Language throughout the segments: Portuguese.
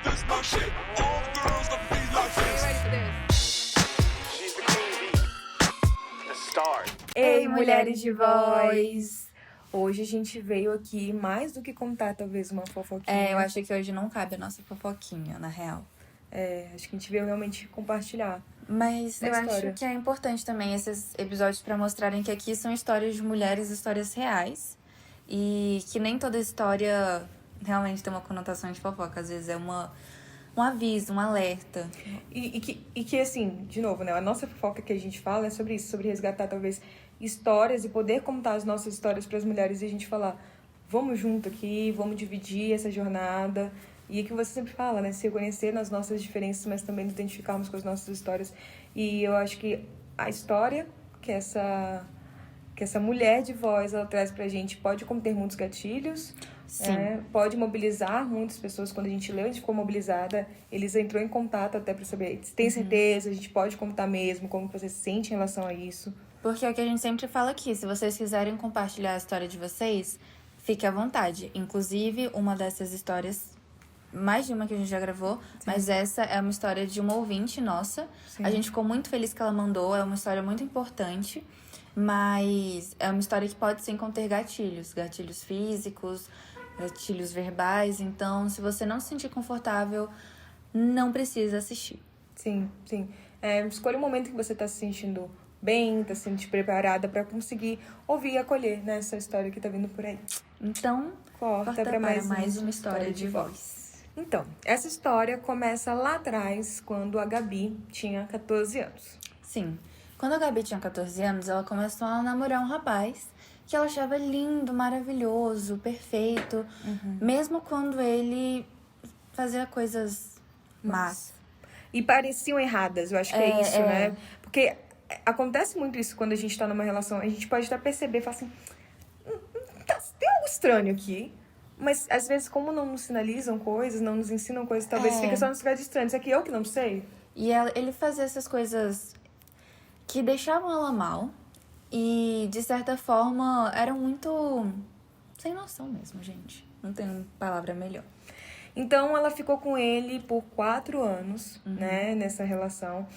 This my shit. All the girls love me like this. Ready for this? She's the queen bee, the star. Ei, mulheres de voz! Hoje a gente veio aqui mais do que contar, talvez, uma fofoquinha. Eu acho que hoje não cabe a nossa fofoquinha, na real. Acho que a gente veio realmente compartilhar. Mas eu história. acho que é importante também esses episódios pra mostrarem que aqui são histórias de mulheres, histórias reais. E que nem toda história realmente tem uma conotação de fofoca. Às vezes é um aviso, um alerta. E que, assim, de novo, né? A nossa fofoca que a gente fala é sobre isso, sobre resgatar, talvez, histórias e poder contar as nossas histórias para as mulheres e a gente falar, vamos junto aqui, vamos dividir essa jornada. E é que você sempre fala, né? Se reconhecer nas nossas diferenças, mas também nos identificarmos com as nossas histórias. E eu acho que a história que essa mulher de voz ela traz pra gente pode conter muitos gatilhos. Sim. Pode mobilizar muitas pessoas. Quando a gente leu, a gente ficou mobilizada. Eles entrou em contato até pra saber, tem certeza, a gente pode contar mesmo, como você se sente em relação a isso. Porque é o que a gente sempre fala aqui. Se vocês quiserem compartilhar a história de vocês, fique à vontade. Inclusive, uma dessas histórias, mais de uma que a gente já gravou, mas essa é uma história de uma ouvinte nossa. Sim. A gente ficou muito feliz que ela mandou. É uma história muito importante. Mas é uma história que pode sim conter gatilhos. Gatilhos físicos, gatilhos verbais. Então, se você não se sentir confortável, não precisa assistir. Sim. Escolha o momento que você tá se sentindo bem, tá se sentindo preparada pra conseguir ouvir e acolher, né, essa história que tá vindo por aí. Então, Corta pra para mais uma história de voz. Então, essa história começa lá atrás, quando a Gabi tinha 14 anos. Sim. Quando a Gabi tinha 14 anos, ela começou a namorar um rapaz que ela achava lindo, maravilhoso, perfeito. Mesmo quando ele fazia coisas más. E pareciam erradas, eu acho que é isso, né? Porque acontece muito isso quando a gente tá numa relação. A gente pode até perceber, falar assim, tem algo estranho aqui. Mas, às vezes, como não nos sinalizam coisas, não nos ensinam coisas, talvez fica só nos lugares estranhos. Isso aqui eu que não sei. E ele fazia essas coisas que deixavam ela mal. E, de certa forma, eram muito sem noção mesmo, gente. Não tem palavra melhor. Então, ela ficou com ele por 4 anos, né, nessa relação.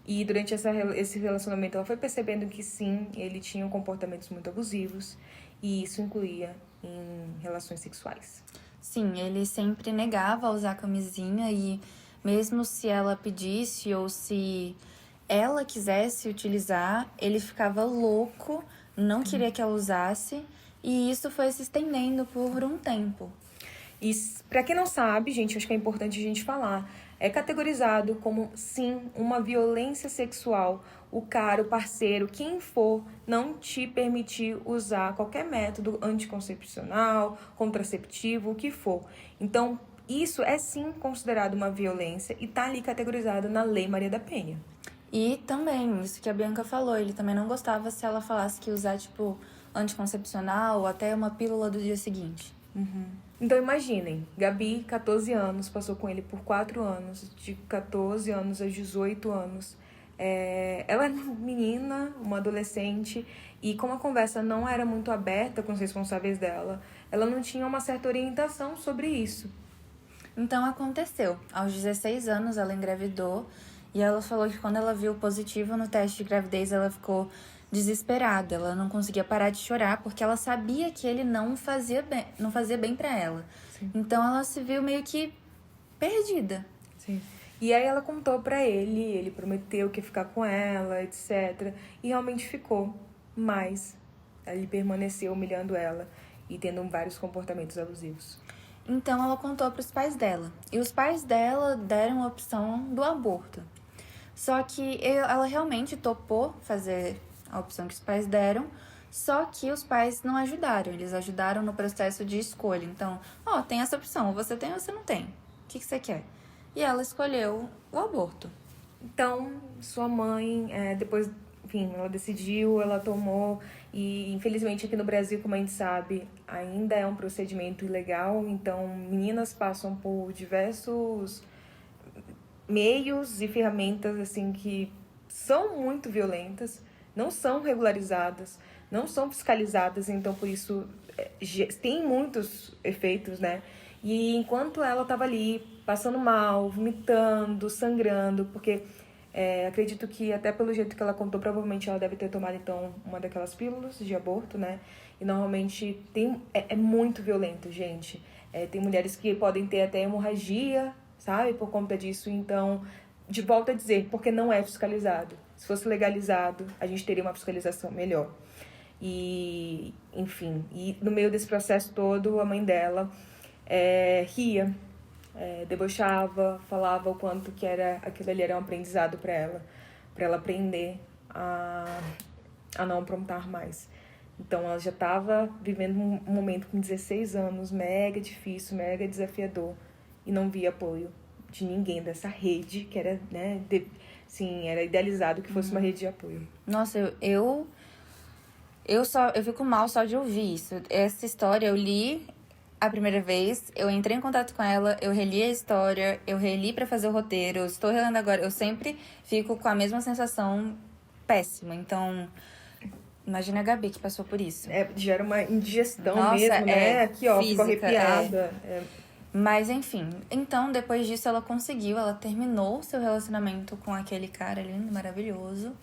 E durante esse relacionamento, ela foi percebendo que, sim, ele tinha comportamentos muito abusivos. E isso incluía em relações sexuais. Sim, ele sempre negava a usar camisinha e mesmo se ela pedisse ou se ela quisesse utilizar, ele ficava louco, não queria que ela usasse e isso foi se estendendo por um tempo. E pra quem não sabe, gente, acho que é importante a gente falar, é categorizado como, sim, uma violência sexual. O cara, o parceiro, quem for, não te permitir usar qualquer método anticoncepcional, contraceptivo, o que for. Então, isso é sim considerado uma violência e tá ali categorizado na Lei Maria da Penha. E também, isso que a Bianca falou, ele também não gostava se ela falasse que usar, tipo, anticoncepcional ou até uma pílula do dia seguinte. Então imaginem, Gabi, 14 anos, passou com ele por 4 anos, de 14 anos a 18 anos. Ela era uma menina, uma adolescente, e como a conversa não era muito aberta com os responsáveis dela, ela não tinha uma certa orientação sobre isso. Então aconteceu. Aos 16 anos ela engravidou e ela falou que quando ela viu o positivo no teste de gravidez ela ficou desesperada. Ela não conseguia parar de chorar porque ela sabia que ele não fazia bem pra ela. Sim. Então ela se viu meio que perdida. Sim. E aí ela contou pra ele prometeu que ia ficar com ela, etc. E realmente ficou, mas ele permaneceu humilhando ela e tendo vários comportamentos abusivos. Então ela contou pros pais dela. E os pais dela deram a opção do aborto. Só que ela realmente topou fazer a opção que os pais deram, só que os pais não ajudaram. Eles ajudaram no processo de escolha. Então, tem essa opção, ou você tem ou você não tem. O que você quer? E ela escolheu o aborto. Então, sua mãe, depois, enfim, ela decidiu, ela tomou, e infelizmente aqui no Brasil, como a gente sabe, ainda é um procedimento ilegal, então meninas passam por diversos meios e ferramentas, assim, que são muito violentas, não são regularizadas, não são fiscalizadas, então por isso tem muitos efeitos, né? E enquanto ela estava ali, passando mal, vomitando, sangrando, porque acredito que até pelo jeito que ela contou, provavelmente ela deve ter tomado, então, uma daquelas pílulas de aborto, né? E normalmente é muito violento, gente. Tem mulheres que podem ter até hemorragia, sabe? Por conta disso, então, de volta a dizer, porque não é fiscalizado. Se fosse legalizado, a gente teria uma fiscalização melhor. E, enfim, e no meio desse processo todo, a mãe dela ria, debochava, falava o quanto que aquilo ali era um aprendizado para ela aprender a não aprontar mais. Então, ela já estava vivendo um momento com 16 anos, mega difícil, mega desafiador, e não via apoio de ninguém dessa rede, que era, né, era idealizado que fosse uma rede de apoio. Nossa, eu fico mal só de ouvir isso. Essa história eu li a primeira vez, eu entrei em contato com ela, eu reli a história, eu reli pra fazer o roteiro, eu estou relendo agora, eu sempre fico com a mesma sensação péssima. Então, imagina a Gabi que passou por isso. Gera uma indigestão. Nossa, mesmo, né? Aqui, ó, física, ficou arrepiada. Mas, enfim. Então, depois disso, ela terminou seu relacionamento com aquele cara lindo, maravilhoso.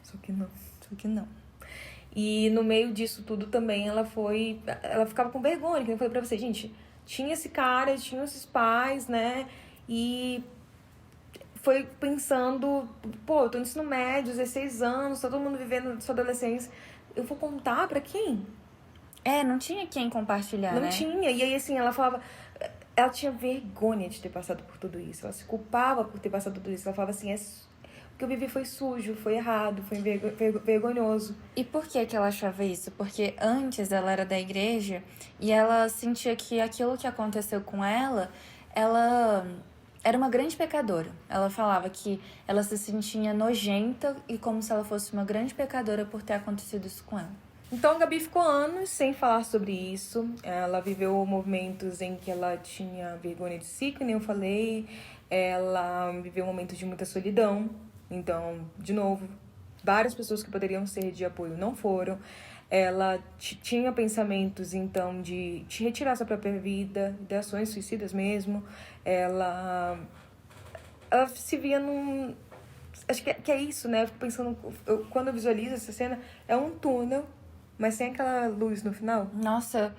Só que não. E no meio disso tudo também, ela ficava com vergonha, que eu falei pra você, gente, tinha esse cara, tinha esses pais, né? E foi pensando, pô, eu tô no ensino médio, 16 anos, todo mundo vivendo sua adolescência, eu vou contar pra quem? Não tinha quem compartilhar, Não né? tinha. E aí, assim, ela falava... Ela tinha vergonha de ter passado por tudo isso. Ela se culpava por ter passado por tudo isso. Ela falava assim, o que eu vivi foi sujo, foi errado, foi vergonhoso. E por que ela achava isso? Porque antes ela era da igreja e ela sentia que aquilo que aconteceu com ela era uma grande pecadora. Ela falava que ela se sentia nojenta e como se ela fosse uma grande pecadora por ter acontecido isso com ela. Então, a Gabi ficou anos sem falar sobre isso. Ela viveu momentos em que ela tinha vergonha de si, que nem eu falei. Ela viveu momentos de muita solidão. Então, de novo, várias pessoas que poderiam ser de apoio não foram. Ela tinha pensamentos, então, de retirar sua própria vida, de ações suicidas mesmo. Ela se via num... Acho que é isso, né? Eu fico pensando... Quando eu visualizo essa cena, é um túnel, mas sem aquela luz no final. Nossa,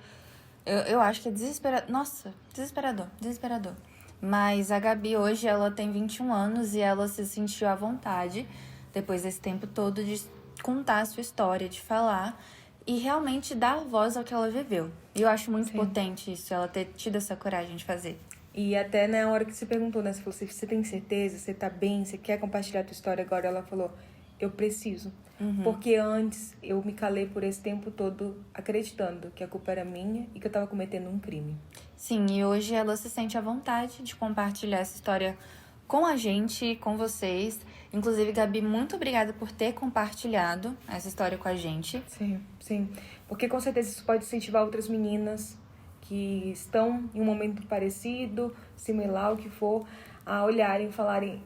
eu acho que é desesperador. Nossa, desesperador. Mas a Gabi hoje, ela tem 21 anos e ela se sentiu à vontade, depois desse tempo todo, de contar a sua história, de falar e realmente dar voz ao que ela viveu. E eu acho muito potente isso, ela ter tido essa coragem de fazer. E até na hora que você perguntou, né? Você falou, você tem certeza? Você tá bem? Você quer compartilhar a tua história agora? Ela falou, eu preciso. Porque antes eu me calei por esse tempo todo acreditando que a culpa era minha e que eu tava cometendo um crime. Sim, e hoje ela se sente à vontade de compartilhar essa história com a gente, com vocês. Inclusive, Gabi, muito obrigada por ter compartilhado essa história com a gente. Sim. Porque com certeza isso pode incentivar outras meninas que estão em um momento parecido, similar, o que for, a olharem e falarem,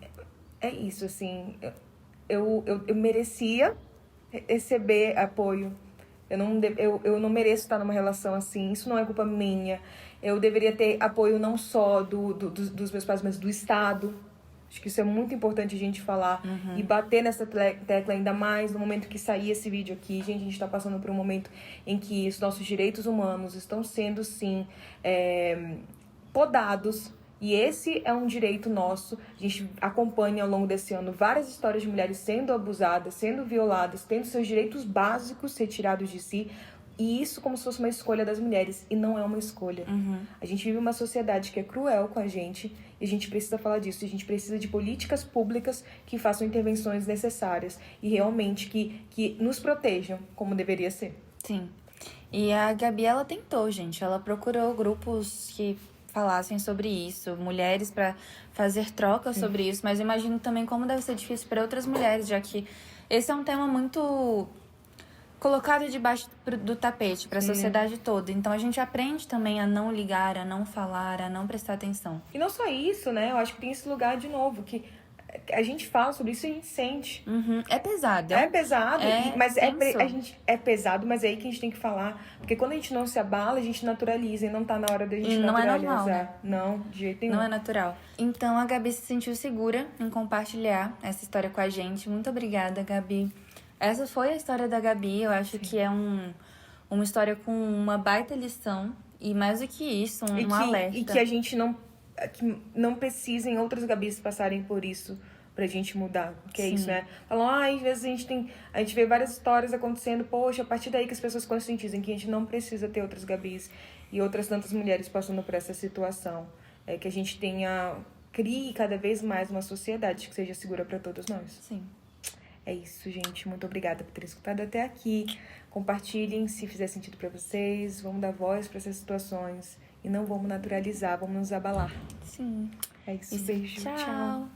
é isso, assim, eu merecia receber apoio. Eu não mereço estar numa relação assim, isso não é culpa minha. Eu deveria ter apoio não só dos meus pais, mas do Estado. Acho que isso é muito importante a gente falar e bater nessa tecla ainda mais no momento que sair esse vídeo aqui. Gente, a gente está passando por um momento em que os nossos direitos humanos estão sendo, sim, podados. E esse é um direito nosso. A gente acompanha ao longo desse ano várias histórias de mulheres sendo abusadas, sendo violadas, tendo seus direitos básicos retirados de si. E isso como se fosse uma escolha das mulheres. E não é uma escolha. A gente vive uma sociedade que é cruel com a gente. E a gente precisa falar disso. A gente precisa de políticas públicas que façam intervenções necessárias. E realmente que nos protejam como deveria ser. Sim. E a Gabi, ela tentou, gente. Ela procurou grupos que falassem sobre isso, mulheres para fazer trocas sobre isso, mas eu imagino também como deve ser difícil para outras mulheres, já que esse é um tema muito colocado debaixo do tapete para a sociedade toda. Então a gente aprende também a não ligar, a não falar, a não prestar atenção. E não só isso, né? Eu acho que tem esse lugar de novo, que A gente fala sobre isso e a gente sente. Uhum. É pesado. É pesado, mas tenso. a gente é pesado, mas é aí que a gente tem que falar. Porque quando a gente não se abala, a gente naturaliza e não tá na hora da gente E não é naturalizar. normal, né? Não, de jeito nenhum. Não é natural. Então a Gabi se sentiu segura em compartilhar essa história com a gente. Muito obrigada, Gabi. Essa foi a história da Gabi. Eu acho que é uma história com uma baita lição. E mais do que isso, um alerta. E que a gente não precisem outras Gabis passarem por isso pra gente mudar. Que é Sim. isso, né? Falam, às vezes a gente vê várias histórias acontecendo, poxa, a partir daí que as pessoas conscientizem que a gente não precisa ter outras Gabis e outras tantas mulheres passando por essa situação. É que a gente crie cada vez mais uma sociedade que seja segura pra todos nós. Sim. É isso, gente. Muito obrigada por ter escutado até aqui. Compartilhem se fizer sentido pra vocês. Vamos dar voz pra essas situações. E não vamos naturalizar, vamos nos abalar. Sim. É isso. Beijo. Tchau.